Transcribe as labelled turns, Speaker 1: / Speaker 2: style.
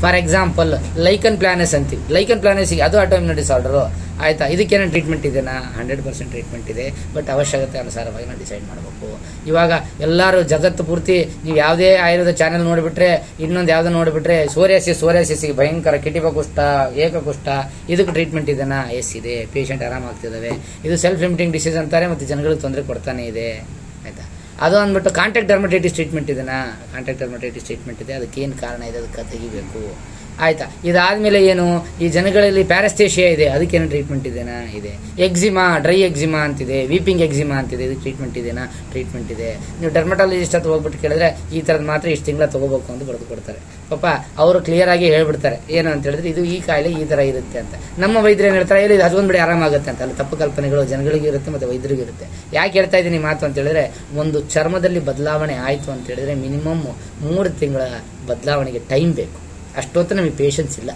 Speaker 1: For example ಲೈಕನ್ ಪ್ಲಾನೆಸ್ ಅಂತೀವಿ. ಲೈಕನ್ ಪ್ಲಾನೆಸ್ಗೆ ಅದು autoimmune disorder ಆಯ್ತಾ. ಇದಕ್ಕೇನೋ ಟ್ರೀಟ್ಮೆಂಟ್ ಇದೆನಾ? 100% ಟ್ರೀಟ್ಮೆಂಟ್ ಇದೆ. ಬಟ್ ಅವಶ್ಯಕತೆ ಅನುಸಾರವಾಗಿ ನಾವು ಡಿಸೈಡ್ ಮಾಡಬೇಕು. ಇವಾಗ ಎಲ್ಲರೂ ಜಗತ್ತು ಪೂರ್ತಿ ನೀವು ಯಾವುದೇ ಆಯುರ್ವೇದ ಚಾನೆಲ್ ನೋಡಿಬಿಟ್ರೆ, ಇನ್ನೊಂದು ಯಾವುದೋ ನೋಡಿಬಿಟ್ರೆ ಸೋರಿಯಾಸಿಸ್ಗೆ ಭಯಂಕರ, ಕಿಟಿಪ ಕುಷ್ಠ, ಏಕಕುಷ್ಠ, ಇದಕ್ಕೆ ಟ್ರೀಟ್ಮೆಂಟ್ ಇದೆನಾ? ಎಸ್ ಇದೆ. ಪೇಷಂಟ್ ಆರಾಮಾಗ್ತಿದ್ದಾವೆ. ಇದು ಸೆಲ್ಫ್ ಲಿಮಿಟಿಂಗ್ ಡಿಸೀಸ್ ಅಂತಾರೆ, ಮತ್ತು ಜನಗಳಿಗೆ ತೊಂದರೆ ಕೊಡ್ತಾನೆ ಇದೆ ಆಯ್ತಾ. ಅದು ಅಂದ್ಬಿಟ್ಟು ಕಾಂಟ್ಯಾಕ್ಟ್ ಡರ್ಮಟೈಟಿಸ್ ಟ್ರೀಟ್ಮೆಂಟ್ ಇದೆನಾ? ಕಾಂಟ್ಯಾಕ್ಟ್ ಡರ್ಮಟೈಟಿಸ್ ಟ್ರೀಟ್ಮೆಂಟ್ ಇದೆ. ಅದಕ್ಕೆ ಏನು ಕಾರಣ ಇದೆ, ಅದಕ್ಕೆ ತೆಗಿಬೇಕು ಆಯ್ತಾ. ಇದಾದ್ಮೇಲೆ ಏನು, ಈ ಜನಗಳಲ್ಲಿ ಪ್ಯಾರಸ್ಥೇಷಿಯಾ ಇದೆ, ಅದಕ್ಕೇನು ಟ್ರೀಟ್ಮೆಂಟ್ ಇದೆನಾ? ಇದೆ. ಎಕ್ಸಿಮಾ, ಡ್ರೈ ಎಕ್ಸಿಮಾ ಅಂತಿದೆ, ವೀಪಿಂಗ್ ಎಕ್ಸಿಮಾ ಅಂತಿದೆ, ಇದಕ್ಕೆ ಟ್ರೀಟ್ಮೆಂಟ್ ಇದೆನಾ? ಟ್ರೀಟ್ಮೆಂಟ್ ಇದೆ. ನೀವು ಡರ್ಮಟಾಲಜಿಸ್ಟ್ ಹತ್ರ ಹೋಗ್ಬಿಟ್ಟು ಕೇಳಿದ್ರೆ ಈ ಥರದ್ದು ಮಾತ್ರ ಇಷ್ಟು ತಿಂಗಳ ತಗೋಬೇಕು ಅಂತ ಬರೆದು ಕೊಡ್ತಾರೆ. ಪಾಪ ಅವರು ಕ್ಲಿಯರ್ ಆಗಿ ಹೇಳ್ಬಿಡ್ತಾರೆ ಏನು ಅಂತ ಹೇಳಿದ್ರೆ, ಇದು ಈ ಕಾಯಿಲೆ ಈ ಥರ ಇರುತ್ತೆ ಅಂತ. ನಮ್ಮ ವೈದ್ಯರು ಏನು ಹೇಳ್ತಾರೆ, ಇದು ಅದೊಂದು ಬಿಡಿ ಆರಾಮಾಗುತ್ತೆ ಅಂತ. ಅಲ್ಲಿ ತಪ್ಪು ಕಲ್ಪನೆಗಳು ಜನಗಳಿಗೆ ಇರುತ್ತೆ ಮತ್ತು ವೈದ್ಯರಿಗೆ ಇರುತ್ತೆ. ಯಾಕೆ ಹೇಳ್ತಾ ಇದ್ದೀನಿ ಮಾತು ಅಂತ ಹೇಳಿದ್ರೆ, ಒಂದು ಚರ್ಮದಲ್ಲಿ ಬದಲಾವಣೆ ಆಯಿತು ಅಂತ ಹೇಳಿದ್ರೆ ಮಿನಿಮಮ್ 3 ತಿಂಗಳ ಬದಲಾವಣೆಗೆ ಟೈಮ್ ಬೇಕು. ಅಷ್ಟೊತ್ತು ನಮಗೆ ಪೇಷನ್ಸ್ ಇಲ್ಲ.